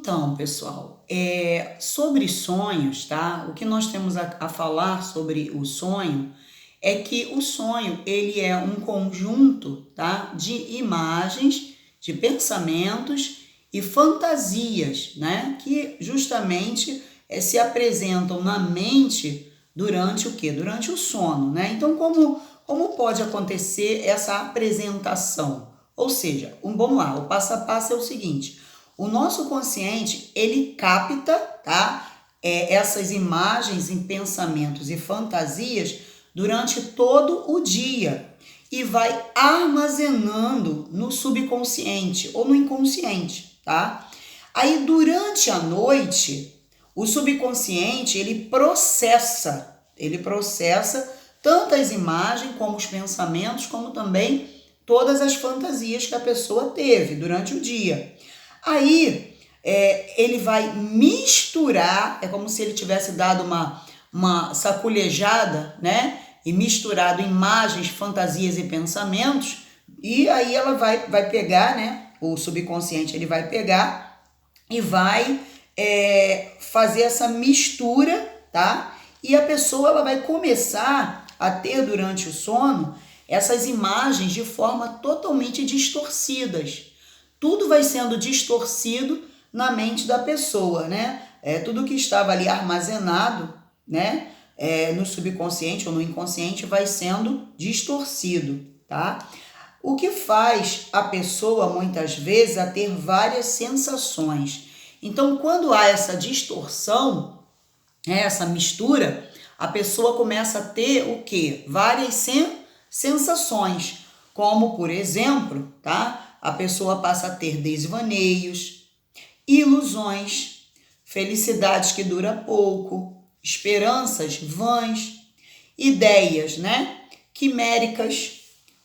Então, pessoal, sobre sonhos, tá? O que nós temos a falar sobre o sonho é que o sonho, ele é um conjunto, tá, de imagens, de pensamentos e fantasias, né, que justamente se apresentam na mente durante o quê? Durante o sono, né? Então, como pode acontecer essa apresentação? Ou seja, vamos lá, o passo a passo é o seguinte: o nosso consciente, ele capta, tá, essas imagens em pensamentos e fantasias durante todo o dia e vai armazenando no subconsciente ou no inconsciente, tá? Aí durante a noite, o subconsciente, ele processa tanto as imagens como os pensamentos, como também todas as fantasias que a pessoa teve durante o dia. Aí ele vai misturar, é como se ele tivesse dado uma saculejada, né? E misturado imagens, fantasias e pensamentos, e aí ela vai pegar, né? O subconsciente ele vai pegar e vai fazer essa mistura, tá? E a pessoa ela vai começar a ter durante o sono essas imagens de forma totalmente distorcidas. Tudo vai sendo distorcido na mente da pessoa, né? Tudo que estava ali armazenado, né? No subconsciente ou no inconsciente vai sendo distorcido, tá? O que faz a pessoa, muitas vezes, a ter várias sensações. Então, quando há essa distorção, essa mistura, a pessoa começa a ter o quê? Várias sensações, como, por exemplo, tá? A pessoa passa a ter desvaneios, ilusões, felicidades que duram pouco, esperanças vãs, ideias, né, quiméricas,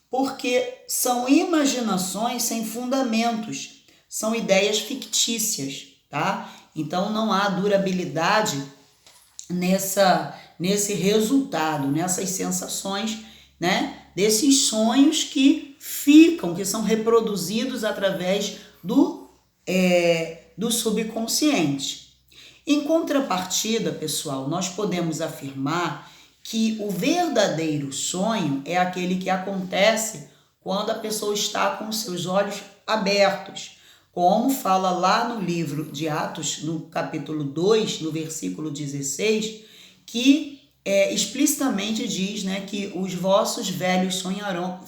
porque são imaginações sem fundamentos, são ideias fictícias, tá? Então não há durabilidade nesse resultado, nessas sensações, né, desses sonhos que são reproduzidos através do subconsciente. Em contrapartida, pessoal, nós podemos afirmar que o verdadeiro sonho é aquele que acontece quando a pessoa está com os seus olhos abertos, como fala lá no livro de Atos, no capítulo 2, no versículo 16, que explicitamente diz, né, que os vossos velhos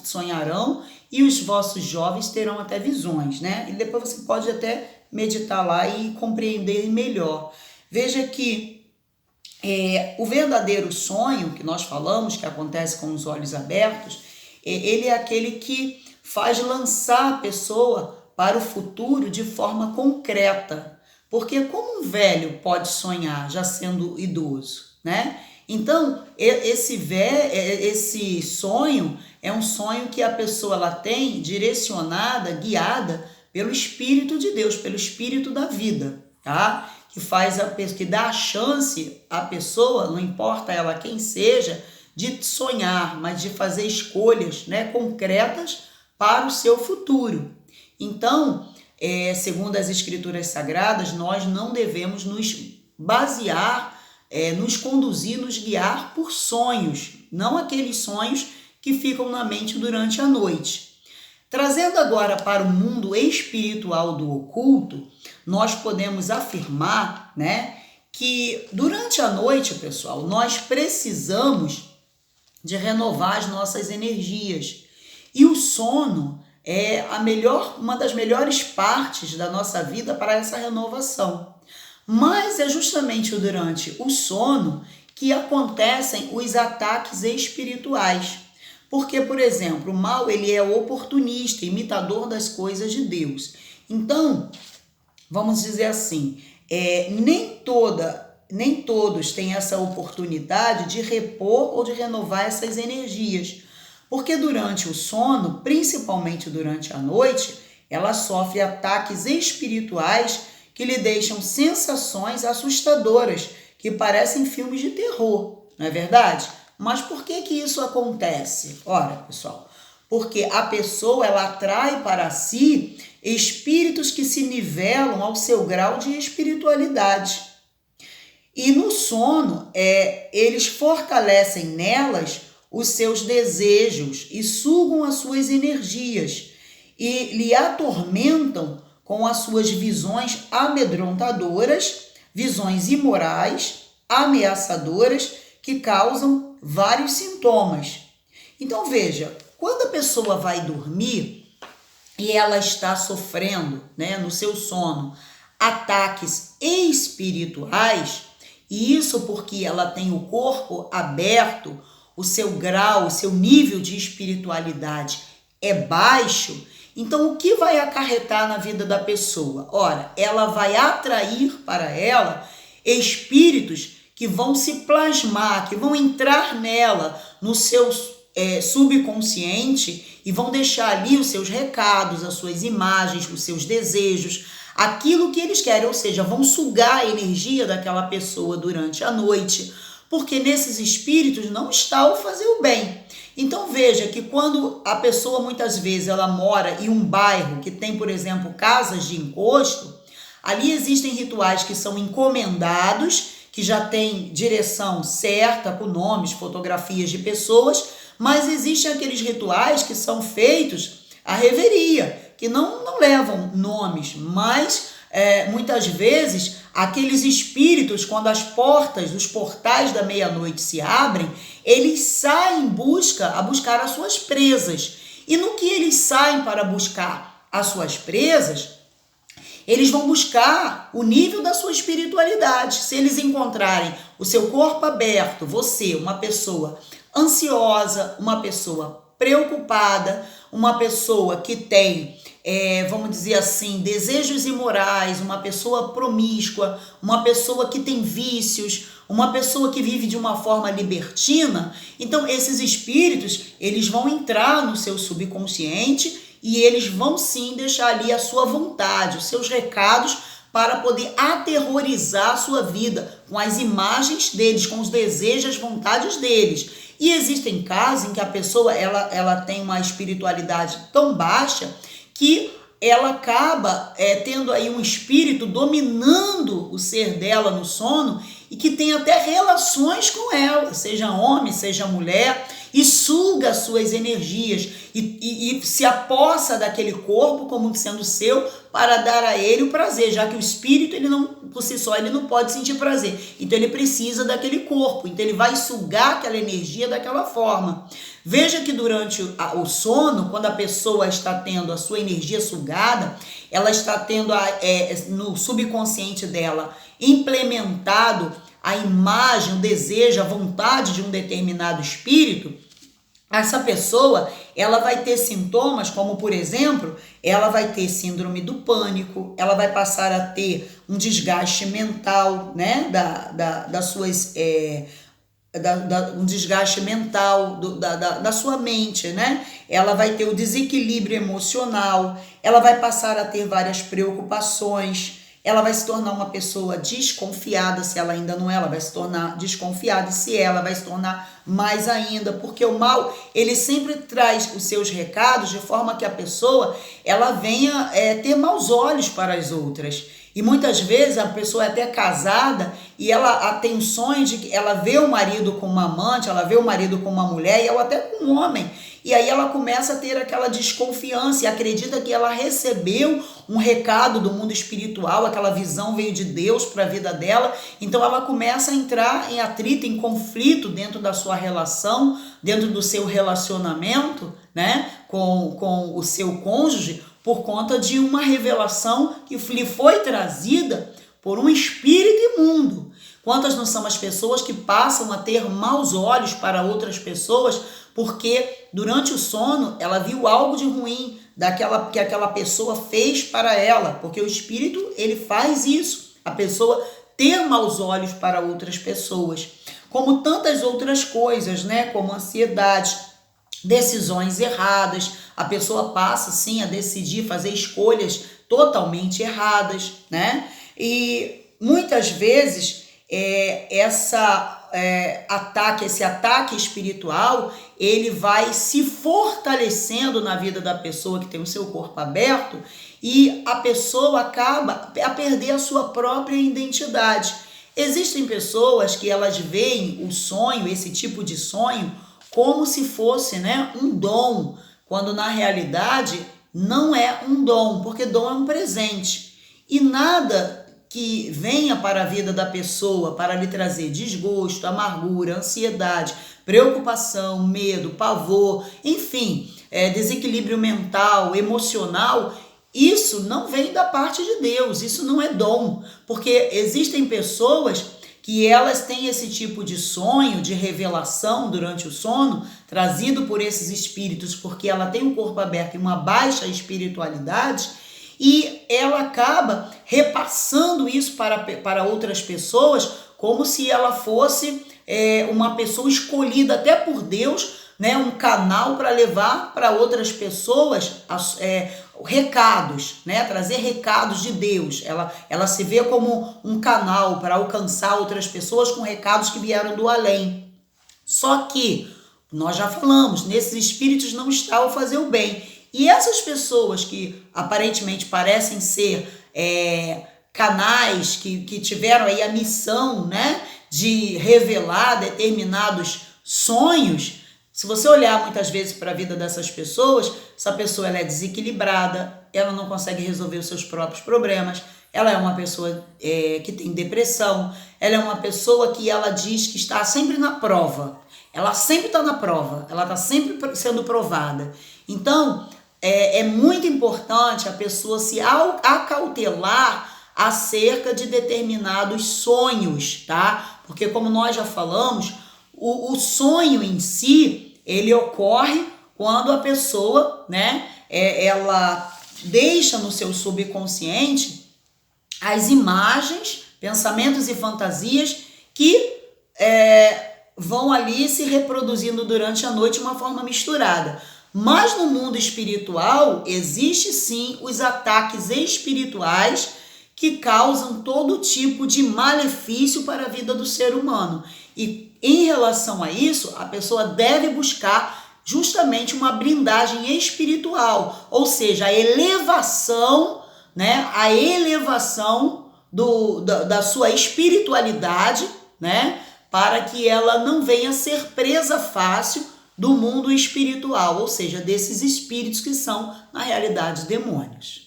sonharão e os vossos jovens terão até visões, né? E depois você pode até meditar lá e compreender melhor. Veja que o verdadeiro sonho que nós falamos, que acontece com os olhos abertos, ele é aquele que faz lançar a pessoa para o futuro de forma concreta. Porque como um velho pode sonhar já sendo idoso, né? Então, esse sonho é um sonho que a pessoa ela tem direcionada, guiada pelo Espírito de Deus, pelo Espírito da vida, tá? Que dá a chance à pessoa, não importa ela quem seja, de sonhar, mas de fazer escolhas, né, concretas para o seu futuro. Então, segundo as Escrituras Sagradas, nós não devemos nos basear, nos conduzir, nos guiar por sonhos, não aqueles sonhos que ficam na mente durante a noite. Trazendo agora para o mundo espiritual do oculto, nós podemos afirmar, né, que durante a noite, pessoal, nós precisamos de renovar as nossas energias. E o sono é uma das melhores partes da nossa vida para essa renovação. Mas é justamente durante o sono que acontecem os ataques espirituais. Porque, por exemplo, o mal ele é oportunista, imitador das coisas de Deus. Então, vamos dizer assim, nem todos têm essa oportunidade de repor ou de renovar essas energias. Porque durante o sono, principalmente durante a noite, ela sofre ataques espirituais que lhe deixam sensações assustadoras, que parecem filmes de terror, não é verdade? Mas por que isso acontece? Ora, pessoal, porque a pessoa ela atrai para si espíritos que se nivelam ao seu grau de espiritualidade. E no sono, eles fortalecem nelas os seus desejos e sugam as suas energias e lhe atormentam com as suas visões amedrontadoras, visões imorais, ameaçadoras, que causam vários sintomas. Então veja, quando a pessoa vai dormir e ela está sofrendo, né, no seu sono, ataques espirituais, e isso porque ela tem o corpo aberto, o seu grau, o seu nível de espiritualidade é baixo, então o que vai acarretar na vida da pessoa? Ora, ela vai atrair para ela espíritos que vão se plasmar, que vão entrar nela, no seu subconsciente, e vão deixar ali os seus recados, as suas imagens, os seus desejos, aquilo que eles querem, ou seja, vão sugar a energia daquela pessoa durante a noite, porque nesses espíritos não está o fazer o bem. Então veja que quando a pessoa muitas vezes ela mora em um bairro que tem, por exemplo, casas de encosto, ali existem rituais que são encomendados, que já tem direção certa, com nomes, fotografias de pessoas, mas existem aqueles rituais que são feitos à reveria, que não levam nomes, mas muitas vezes aqueles espíritos, quando as portas dos portais da meia-noite se abrem, eles saem a buscar as suas presas. E no que eles saem para buscar as suas presas, eles vão buscar o nível da sua espiritualidade. Se eles encontrarem o seu corpo aberto, você, uma pessoa ansiosa, uma pessoa preocupada, uma pessoa que tem, vamos dizer assim, desejos imorais, uma pessoa promíscua, uma pessoa que tem vícios, uma pessoa que vive de uma forma libertina, então esses espíritos, eles vão entrar no seu subconsciente e eles vão sim deixar ali a sua vontade, os seus recados, para poder aterrorizar a sua vida com as imagens deles, com os desejos, as vontades deles. E existem casos em que a pessoa ela tem uma espiritualidade tão baixa que ela acaba tendo aí um espírito dominando o ser dela no sono e que tem até relações com ela, seja homem, seja mulher, e suga suas energias e se apossa daquele corpo como sendo seu para dar a ele o prazer, já que o espírito, ele não, por si só, ele não pode sentir prazer. Então ele precisa daquele corpo, então ele vai sugar aquela energia daquela forma. Veja que durante o sono, quando a pessoa está tendo a sua energia sugada, ela está tendo no subconsciente dela implementado a imagem, o desejo, a vontade de um determinado espírito. Essa pessoa, ela vai ter sintomas como, por exemplo, ela vai ter síndrome do pânico, ela vai passar a ter um desgaste mental, né, um desgaste mental da sua mente, né? Ela vai ter o desequilíbrio emocional, ela vai passar a ter várias preocupações, ela vai se tornar uma pessoa desconfiada, se ela ainda não é, ela vai se tornar desconfiada, e se ela vai se tornar mais ainda, porque o mal, ele sempre traz os seus recados de forma que a pessoa, ela venha ter maus olhos para as outras. E muitas vezes a pessoa é até casada e ela tem um sonho de que ela vê o marido com uma amante, ela vê o marido com uma mulher ou até com um homem. E aí ela começa a ter aquela desconfiança e acredita que ela recebeu um recado do mundo espiritual, aquela visão veio de Deus para a vida dela. Então ela começa a entrar em atrito, em conflito dentro da sua relação, dentro do seu relacionamento, né, com o seu cônjuge, por conta de uma revelação que lhe foi trazida por um espírito imundo. Quantas não são as pessoas que passam a ter maus olhos para outras pessoas porque durante o sono ela viu algo de ruim que aquela pessoa fez para ela, porque o espírito, ele faz isso, a pessoa ter maus olhos para outras pessoas, como tantas outras coisas, né, como ansiedade, decisões erradas, a pessoa passa sim a decidir, fazer escolhas totalmente erradas, né? E muitas vezes esse ataque espiritual, ele vai se fortalecendo na vida da pessoa que tem o seu corpo aberto, e a pessoa acaba a perder a sua própria identidade. Existem pessoas que elas veem o sonho, esse tipo de sonho, como se fosse, né, um dom, quando na realidade não é um dom, porque dom é um presente. E nada que venha para a vida da pessoa para lhe trazer desgosto, amargura, ansiedade, preocupação, medo, pavor, enfim, desequilíbrio mental, emocional, isso não vem da parte de Deus, isso não é dom, porque existem pessoas que elas têm esse tipo de sonho, de revelação durante o sono, trazido por esses espíritos, porque ela tem um corpo aberto e uma baixa espiritualidade, e ela acaba repassando isso para outras pessoas, como se ela fosse uma pessoa escolhida até por Deus, né, um canal para levar para outras pessoas recados, né, trazer recados de Deus. Ela se vê como um canal para alcançar outras pessoas com recados que vieram do além. Só que, nós já falamos, nesses espíritos não está o fazer o bem. E essas pessoas que aparentemente parecem ser canais que tiveram aí a missão, né, de revelar determinados sonhos, se você olhar muitas vezes para a vida dessas pessoas, essa pessoa ela é desequilibrada, ela não consegue resolver os seus próprios problemas, ela é uma pessoa que tem depressão, ela é uma pessoa que ela diz que está sempre na prova, ela sempre está na prova, ela está sempre sendo provada. Então, é muito importante a pessoa se acautelar acerca de determinados sonhos, tá? Porque como nós já falamos, o sonho em si, ele ocorre quando a pessoa, né, ela deixa no seu subconsciente as imagens, pensamentos e fantasias que vão ali se reproduzindo durante a noite de uma forma misturada. Mas no mundo espiritual, existe sim os ataques espirituais que causam todo tipo de malefício para a vida do ser humano. E em relação a isso, a pessoa deve buscar justamente uma blindagem espiritual, ou seja, a elevação, né, da sua espiritualidade, né, para que ela não venha ser presa fácil do mundo espiritual, ou seja, desses espíritos que são, na realidade, demônios.